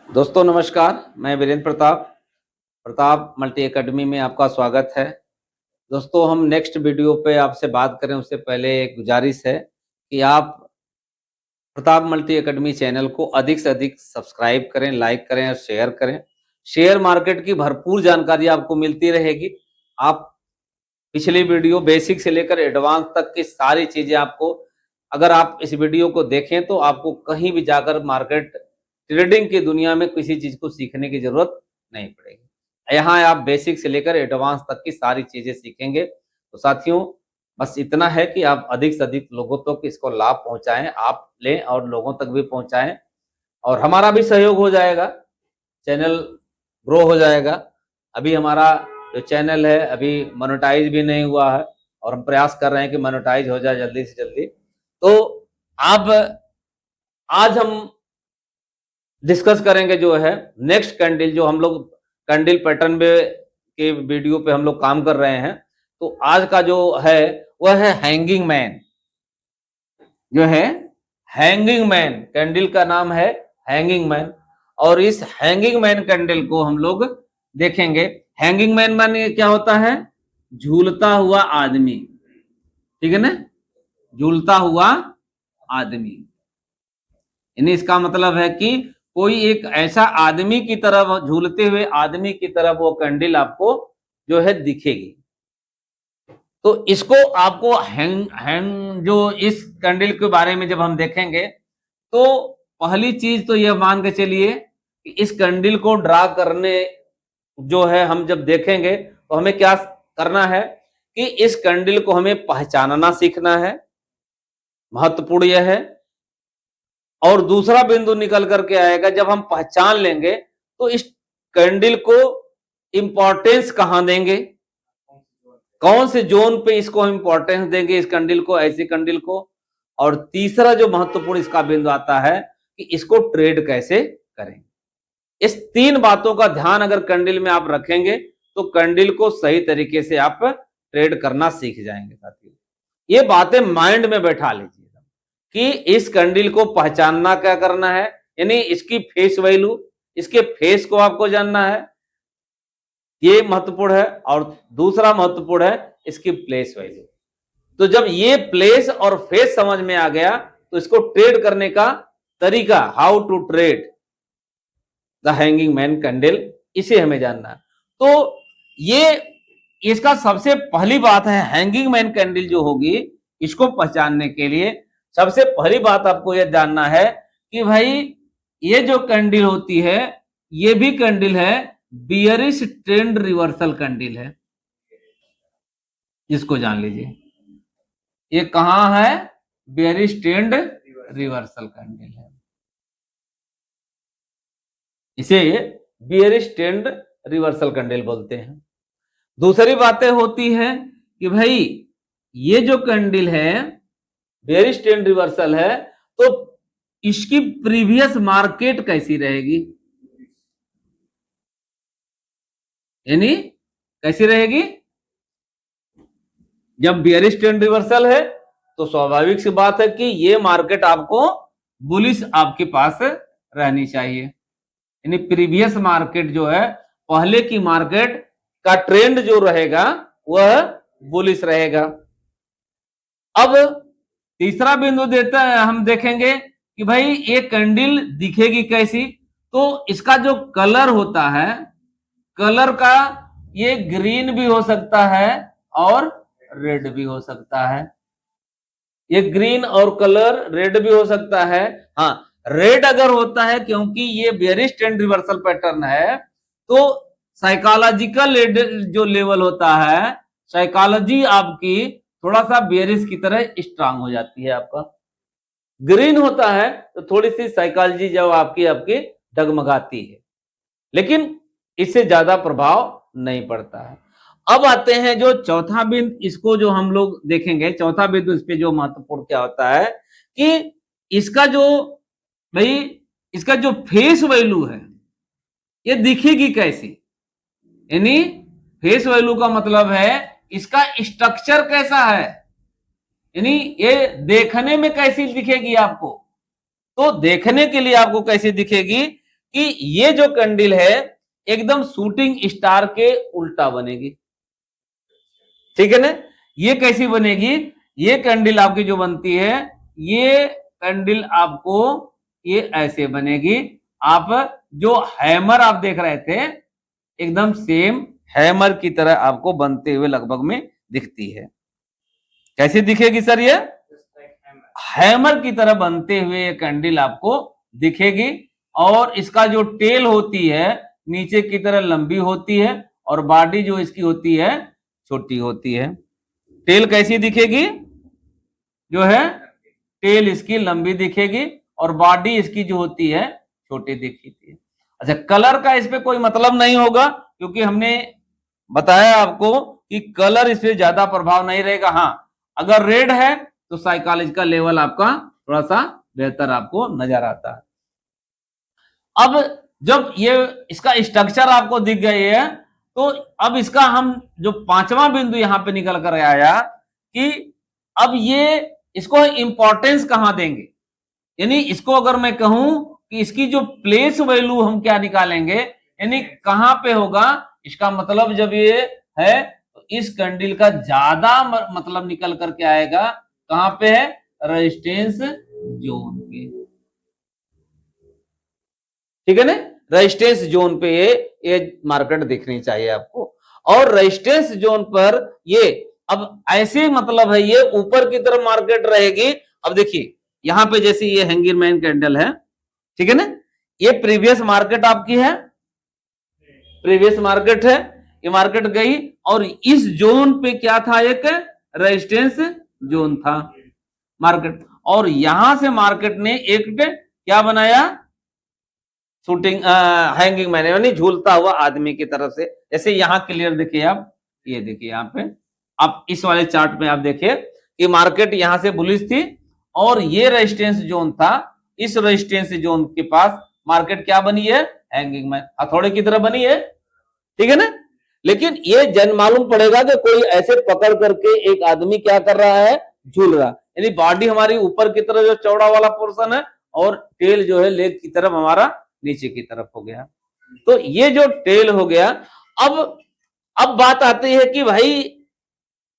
दोस्तों नमस्कार, मैं वीरेंद्र प्रताप प्रताप मल्टी एकेडमी में आपका स्वागत है। दोस्तों हम नेक्स्ट वीडियो पे आपसे बात करें उससे पहले एक गुजारिश है कि आप प्रताप मल्टी एकेडमी चैनल को अधिक से अधिक सब्सक्राइब करें, लाइक करें और शेयर करें। शेयर मार्केट की भरपूर जानकारी आपको मिलती रहेगी। आप पिछली वीडियो बेसिक से लेकर एडवांस तक की सारी चीज़ें आपको, अगर आप इस वीडियो को देखें तो आपको कहीं भी जाकर मार्केट ट्रेडिंग की दुनिया में किसी चीज़ को सीखने की ज़रूरत नहीं पड़ेगी। यहाँ आप बेसिक से लेकर एडवांस तक की सारी चीज़ें सीखेंगे। तो साथियों, बस इतना है कि आप अधिक से अधिक लोगों तक इसको लाभ पहुँचाएँ, आप लें और लोगों तक भी पहुँचाएँ और हमारा भी सहयोग हो जाएगा, चैनल ग्रो हो जाएगा। अभी हमारा जो चैनल है अभी मोनेटाइज भी नहीं हुआ है और हम प्रयास कर रहे हैं कि मोनेटाइज हो जाए जल्दी से जल्दी। तो अब आज हम डिस्कस करेंगे जो है नेक्स्ट कैंडल, जो हम लोग कैंडल पैटर्न में के वीडियो पे हम लोग काम कर रहे हैं। तो आज का जो है वह है हैंगिंग मैन, जो है हैंगिंग मैन। कैंडल का नाम है हैंगिंग मैन और इस हैंगिंग मैन कैंडल को हम लोग देखेंगे। हैंगिंग मैन माने क्या होता है? झूलता हुआ आदमी, ठीक है ना, झूलता हुआ आदमी। यानी इसका मतलब है कि कोई एक ऐसा आदमी की तरफ, झूलते हुए आदमी की तरफ वो कैंडल आपको जो है दिखेगी। तो इसको आपको हैंग हैंग जो इस कैंडल के बारे में जब हम देखेंगे तो पहली चीज तो यह मान के चलिए कि इस कैंडल को ड्रा करने जो है हम जब देखेंगे तो हमें क्या करना है कि इस कैंडल को हमें पहचानना सीखना है, महत्वपूर्ण यह है। और दूसरा बिंदु निकल करके आएगा, जब हम पहचान लेंगे तो इस कैंडल को इंपॉर्टेंस कहां देंगे, कौन से जोन पे इसको हम इंपॉर्टेंस देंगे, इस कैंडल को, ऐसी कैंडल को। और तीसरा जो महत्वपूर्ण इसका बिंदु आता है कि इसको ट्रेड कैसे करें। इस तीन बातों का ध्यान अगर कैंडल में आप रखेंगे तो कैंडल को सही तरीके से आप ट्रेड करना सीख जाएंगे। साथियों, ये बातें माइंड में बैठा लीजिए कि इस कैंडल को पहचानना क्या करना है, यानी इसकी फेस वैल्यू, इसके फेस को आपको जानना है, ये महत्वपूर्ण है। और दूसरा महत्वपूर्ण है इसकी प्लेस वैल्यू। तो जब ये प्लेस और फेस समझ में आ गया तो इसको ट्रेड करने का तरीका, how to trade the hanging man candle, इसे हमें जानना है। तो ये इसका सबसे पहली बात है, हैंगिंग मैन कैंडल जो होगी इसको पहचानने के लिए सबसे पहली बात आपको यह जानना है कि भाई ये जो कैंडल होती है ये भी कैंडल है बियरिश ट्रेंड रिवर्सल कैंडल है। इसको जान लीजिए, ये कहां है? बियरिश ट्रेंड रिवर्सल कैंडल है, इसे बियरिश ट्रेंड रिवर्सल कैंडल बोलते हैं। दूसरी बातें होती है कि भाई ये जो कैंडल है बेयरिश ट्रेंड रिवर्सल है तो इसकी प्रीवियस मार्केट कैसी रहेगी, यानी कैसी रहेगी। जब बेयरिश ट्रेंड रिवर्सल है तो स्वाभाविक सी बात है कि ये मार्केट आपको बुलिश आपके पास रहनी चाहिए, यानी प्रीवियस मार्केट जो है, पहले की मार्केट का ट्रेंड जो रहेगा वह बुलिश रहेगा। अब तीसरा बिंदु देता है, हम देखेंगे कि भाई ये कैंडल दिखेगी कैसी। तो इसका जो कलर होता है, कलर का ये ग्रीन भी हो सकता है और रेड भी हो सकता है। ये ग्रीन और कलर रेड भी हो सकता है। हाँ, रेड अगर होता है क्योंकि ये बेयरिश ट्रेंड रिवर्सल पैटर्न है तो साइकोलॉजिकल जो लेवल होता है, साइकोलॉजी आपकी थोड़ा सा बेयरिश की तरह स्ट्रांग हो जाती है आपका। ग्रीन होता है तो थोड़ी सी साइकोलॉजी जब आपकी आपकी डगमगाती है, लेकिन इससे ज्यादा प्रभाव नहीं पड़ता है। अब आते हैं जो चौथा बिंदु, इसको जो हम लोग देखेंगे, चौथा बिंदु इस पे जो महत्वपूर्ण क्या होता है कि इसका जो भाई इसका जो फेस वैल्यू है ये दिखेगी कैसी, यानी फेस वैल्यू का मतलब है इसका स्ट्रक्चर कैसा है, यानी ये देखने में कैसी दिखेगी आपको। तो देखने के लिए आपको कैसी दिखेगी कि ये जो कैंडल है एकदम शूटिंग स्टार के उल्टा बनेगी, ठीक है ना। ये कैसी बनेगी, ये कैंडल आपकी जो बनती है, ये कैंडल आपको ये ऐसे बनेगी। आप जो हैमर आप देख रहे थे एकदम सेम हैमर की तरह आपको बनते हुए लगभग में दिखती है। कैसी दिखेगी सर, ये हैमर की तरह बनते हुए ये कैंडल आपको दिखेगी। और इसका जो टेल होती है नीचे की तरह लंबी होती है और बॉडी जो इसकी होती है छोटी होती है। टेल कैसी दिखेगी, जो है टेल इसकी लंबी दिखेगी और बॉडी इसकी जो होती है छोटी दिखती है। अच्छा, कलर का इस पे कोई मतलब नहीं होगा क्योंकि हमने बताया आपको कि कलर इस पे ज्यादा प्रभाव नहीं रहेगा। हाँ, अगर रेड है तो साइकोलॉजिकल लेवल आपका थोड़ा सा बेहतर आपको नजर आता है। अब जब ये इसका स्ट्रक्चर आपको दिख गई है तो अब इसका हम जो पांचवा बिंदु यहां पे निकल कर आया कि अब ये इसको इंपॉर्टेंस कहां देंगे, यानी इसको अगर मैं कहूं कि इसकी जो प्लेस वैल्यू हम क्या निकालेंगे, यानी कहां पे होगा, इसका मतलब जब ये है तो इस कैंडल का ज्यादा मतलब निकल करके आएगा कहां पे है, रेजिस्टेंस जोन पे, ठीक है ना। रेजिस्टेंस जोन पे ये मार्केट दिखनी चाहिए आपको। और रेजिस्टेंस जोन पर ये अब ऐसे मतलब है ये ऊपर की तरफ मार्केट रहेगी। अब देखिए यहां पे जैसे ये हैंगिंग मैन कैंडल है, ठीक है ना, ये प्रीवियस मार्केट आपकी है, प्रीवियस मार्केट है, ये मार्केट गई और इस जोन पे क्या था, एक रेजिस्टेंस जोन था मार्केट। और यहां से मार्केट ने एक क्या बनाया, शूटिंग हैंगिंग मैन, यानी झूलता हुआ आदमी की तरफ से। जैसे यहां क्लियर देखिए आप, ये देखिए यहां पे आप इस वाले चार्ट में आप देखिए कि मार्केट यहां से बुलिश थी और ये रेजिस्टेंस जोन था, इस रेजिस्टेंस जोन के पास मार्केट क्या बनी है, हैंगिंग मैन, हथौड़े की तरह बनी है, ठीक है ना। लेकिन ये जन मालूम पड़ेगा कि कोई ऐसे पकड़ करके एक आदमी क्या कर रहा है, झूल रहा, यानी बॉडी हमारी ऊपर की तरफ जो चौड़ा वाला पोर्शन है और टेल जो है लेग की तरफ हमारा नीचे की तरफ हो गया। तो ये जो टेल हो गया। अब बात आती है कि भाई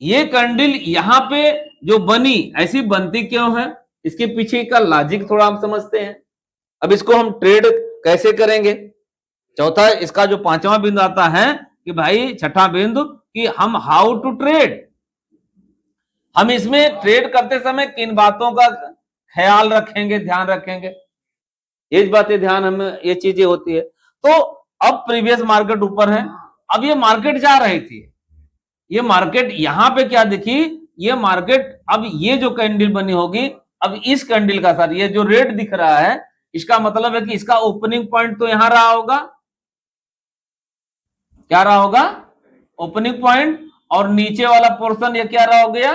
ये कैंडल यहां पे जो बनी ऐसी बनती क्यों है, इसके पीछे का लॉजिक थोड़ा हम समझते हैं। अब इसको हम ट्रेड कैसे करेंगे। चौथा इसका जो पांचवा बिंदु आता है कि भाई छठा बिंदु कि हम हाउ टू ट्रेड, हम इसमें ट्रेड करते समय किन बातों का ख्याल रखेंगे, ध्यान रखेंगे, ये बातें ध्यान हम ये चीजें होती है। तो अब प्रीवियस मार्केट ऊपर है, अब ये मार्केट जा रही थी, ये मार्केट यहां पे क्या दिखी, ये मार्केट अब ये जो कैंडल बनी होगी, अब इस कैंडल का सर ये जो रेड दिख रहा है इसका मतलब है कि इसका ओपनिंग पॉइंट तो यहां रहा होगा, क्या रहा होगा, ओपनिंग पॉइंट, और नीचे वाला पोर्शन ये क्या रहा हो गया,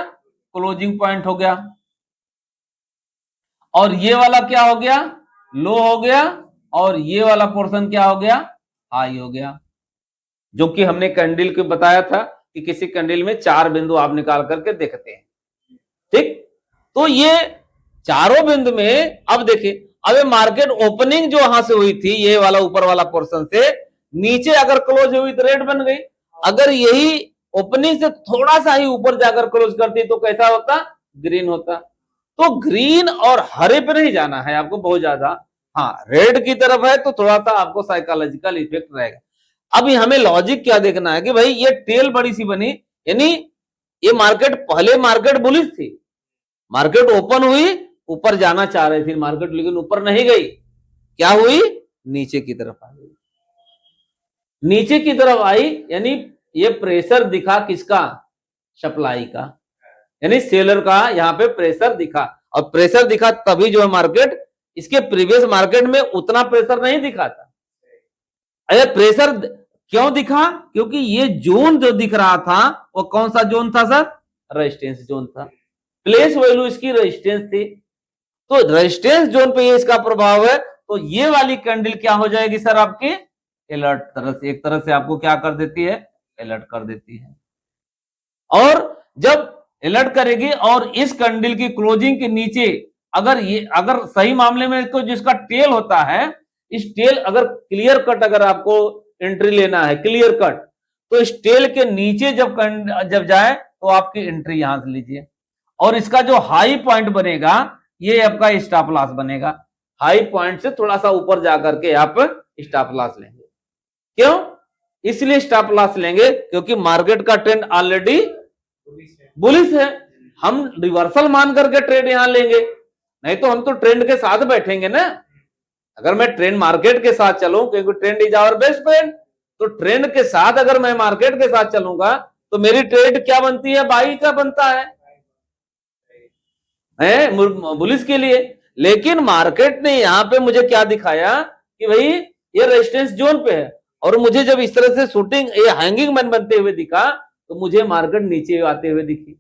क्लोजिंग पॉइंट हो गया, और ये वाला क्या हो गया, लो हो गया, और ये वाला पोर्शन क्या हो गया, हाई हो गया। जो कि हमने कैंडल को बताया था कि किसी कैंडल में 4 बिंदु आप निकाल करके देखते हैं, ठीक। तो ये चारों बिंदु में अब देखिए, अब ये मार्केट ओपनिंग जो वहां से हुई थी ये वाला ऊपर वाला पोर्शन से नीचे अगर क्लोज हुई तो रेड बन गई, अगर यही ओपनिंग से थोड़ा सा ही ऊपर जाकर क्लोज करती तो कैसा होता, ग्रीन होता। तो ग्रीन और हरे पे नहीं जाना है आपको बहुत ज्यादा, हाँ रेड की तरफ है तो थोड़ा सा आपको साइकोलॉजिकल इफेक्ट रहेगा। अभी हमें लॉजिक क्या देखना है कि भाई ये टेल बड़ी सी बनी, यानी ये मार्केट पहले मार्केट बुलिश थी, मार्केट ओपन हुई, ऊपर जाना चाह रही थी मार्केट, लेकिन ऊपर नहीं गई, क्या हुई, नीचे की तरफ आ गई, नीचे की तरफ आई, यानी ये प्रेशर दिखा किसका, सप्लाई का, यानी सेलर का यहां पे प्रेशर दिखा, और प्रेशर दिखा तभी जो है मार्केट, इसके प्रीवियस मार्केट में उतना प्रेशर नहीं दिखा था। अरे प्रेशर क्यों दिखा, क्योंकि ये जोन जो दिख रहा था वो कौन सा जोन था सर, रेजिस्टेंस जोन था, प्लेस वैल्यू इसकी रेजिस्टेंस थी, तो रेजिस्टेंस जोन पे ये इसका प्रभाव है। तो ये वाली कैंडल क्या हो जाएगी सर आपकी, अलर्ट तरह से, एक तरह से आपको क्या कर देती है, अलर्ट कर देती है। और जब अलर्ट करेगी और इस कैंडल की क्लोजिंग के नीचे अगर ये, अगर सही मामले में इसको जिसका टेल होता है, इस टेल अगर क्लियर कट अगर आपको एंट्री लेना है क्लियर कट, तो इस टेल के नीचे जब जाए तो आपकी एंट्री यहां से लीजिए, और इसका जो हाई पॉइंट बनेगा ये आपका स्टॉप लॉस बनेगा। हाई पॉइंट से थोड़ा सा ऊपर जाकर के आप स्टॉप लॉस लेंगे। क्यों इसलिए स्टॉप लॉस लेंगे? क्योंकि मार्केट का ट्रेंड ऑलरेडी बुलिश है। हम रिवर्सल मान करके ट्रेड यहां लेंगे, नहीं तो हम तो ट्रेंड के साथ बैठेंगे ना। अगर मैं ट्रेंड मार्केट के साथ चलूं, क्योंकि trend is our best friend, तो ट्रेंड के साथ अगर मैं मार्केट के साथ चलूंगा तो मेरी ट्रेड क्या बनती है? बाई का बनता है बुलिश के लिए। लेकिन मार्केट ने यहां पे मुझे क्या दिखाया कि भाई ये रेजिस्टेंस जोन पे है, और मुझे जब इस तरह से शूटिंग ये हैंगिंग मैन बनते हुए दिखा तो मुझे मार्केट नीचे आते हुए दिखी।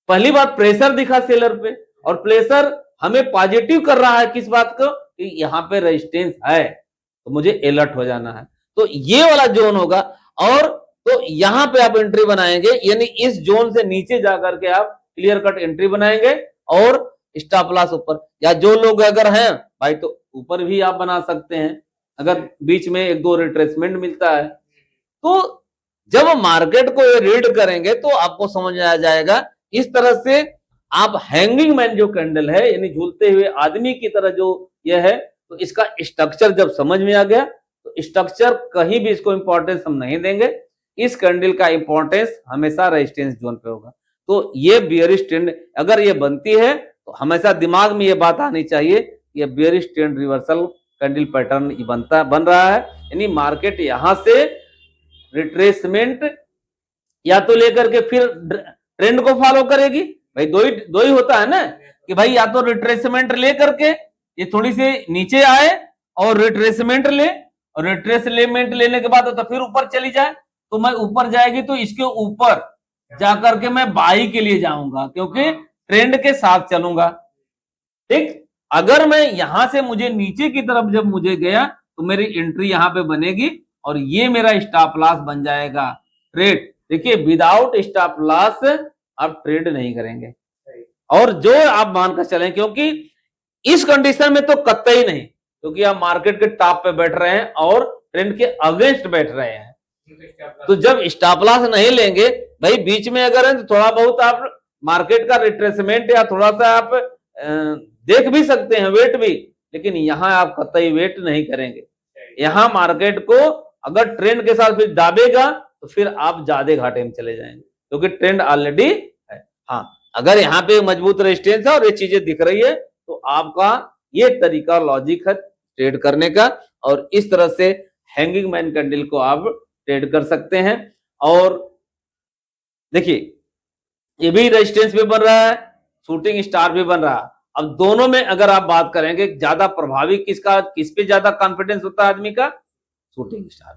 पहली बात प्रेशर दिखा सेलर पे, और प्रेशर हमें पॉजिटिव कर रहा है किस बात को? कि यहां पे रेजिस्टेंस है, तो मुझे अलर्ट हो जाना है। तो ये वाला जोन होगा, और तो यहां पे आप एंट्री बनाएंगे, यानी इस जोन से नीचे जाकर के आप क्लियर कट एंट्री बनाएंगे और स्टॉप लॉस ऊपर। या जो लोग अगर हैं भाई तो ऊपर भी आप बना सकते हैं, अगर बीच में एक दो रिट्रेसमेंट मिलता है। तो जब मार्केट को ये रीड करेंगे तो आपको समझ आ जाएगा। इस तरह से आप हैंगिंग मैन जो कैंडल है, यानी झूलते हुए आदमी की तरह जो यह है, तो इसका स्ट्रक्चर जब समझ में आ गया तो स्ट्रक्चर कहीं भी इसको इंपॉर्टेंस हम नहीं देंगे। इस कैंडल का इंपॉर्टेंस हमेशा रेजिस्टेंस जोन पे होगा। तो ये बियरिश ट्रेंड अगर ये बनती है तो हमेशा दिमाग में ये बात आनी चाहिए, ये bearish trend reversal candle pattern बन रहा है, यानी मार्केट यहां से रिट्रेसमेंट या तो लेकर के फिर ट्रेंड को फॉलो करेगी। भाई दो ही होता है ना, कि भाई या तो रिट्रेसमेंट ले करके ये थोड़ी सी नीचे आए और रिट्रेसमेंट ले, और रिट्रेसमेंट लेने के बाद तो फिर ऊपर चली जाए। तो मैं ऊपर जाएगी तो इसके ऊपर जाकर के मैं बाई के लिए जाऊंगा, क्योंकि ट्रेंड के साथ चलूंगा। ठीक, अगर मैं यहां से मुझे नीचे की तरफ जब मुझे गया तो मेरी एंट्री यहां पे बनेगी, और ये मेरा स्टॉप लॉस बन जाएगा ट्रेड। देखिए विदाउट स्टॉप लॉस आप ट्रेड नहीं करेंगे, और जो आप मानकर चलें, क्योंकि इस कंडीशन में तो कतई नहीं, क्योंकि आप मार्केट के टॉप पे बैठ रहे हैं और ट्रेंड के अगेंस्ट बैठ रहे हैं। तो जब स्टॉप लॉस नहीं लेंगे, भाई बीच में अगर है तो थोड़ा बहुत आप मार्केट का रिट्रेसमेंट या थोड़ा सा आप देख भी सकते हैं, वेट भी, लेकिन यहां आप कतई वेट नहीं करेंगे। यहां मार्केट को अगर ट्रेंड के साथ फिर दाबेगा तो फिर आप ज्यादा घाटे में चले जाएंगे, क्योंकि ट्रेंड ऑलरेडी है। हाँ, अगर यहाँ पे मजबूत रेजिस्टेंस है और ये चीजें दिख रही है तो आपका ये तरीका लॉजिक है ट्रेड करने का, और इस तरह से हैंगिंग मैन कैंडल को आप ट्रेड कर सकते हैं। और देखिए ये भी रेजिस्टेंस भी बन रहा है, शूटिंग स्टार भी बन रहा है। अब दोनों में अगर आप बात करेंगे ज्यादा प्रभावी किस पे ज्यादा कॉन्फिडेंस होता है आदमी का? Shooting star.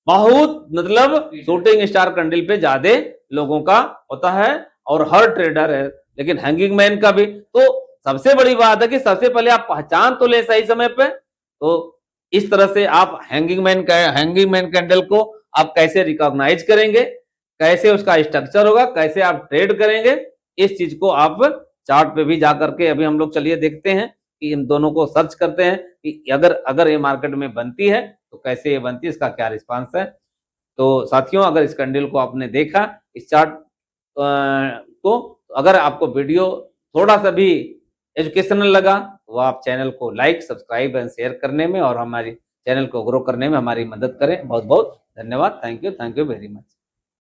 बहुत मतलब शूटिंग स्टार कैंडल पे ज्यादा लोगों का होता है, और हर ट्रेडर है, लेकिन हैंगिंग मैन का भी। तो सबसे बड़ी बात है कि सबसे पहले आप पहचान तो ले सही समय पे। तो इस तरह से आप हैंगिंग मैन कैंडल को आप कैसे रिकॉग्नाइज करेंगे, कैसे उसका स्ट्रक्चर होगा, कैसे आप ट्रेड करेंगे, इस चीज को आप चार्ट पे भी जाकर के अभी हम लोग चलिए देखते हैं कि इन दोनों को सर्च करते हैं कि अगर ये मार्केट में बनती है तो कैसे ये बनती है, इसका क्या रिस्पांस है। तो साथियों, अगर इस कैंडल को आपने देखा, इस चार्ट को, अगर आपको वीडियो थोड़ा सा भी एजुकेशनल लगा तो आप चैनल को लाइक, सब्सक्राइब एंड शेयर करने में और हमारी चैनल को ग्रो करने में हमारी मदद करें। बहुत बहुत धन्यवाद। Thank you very much.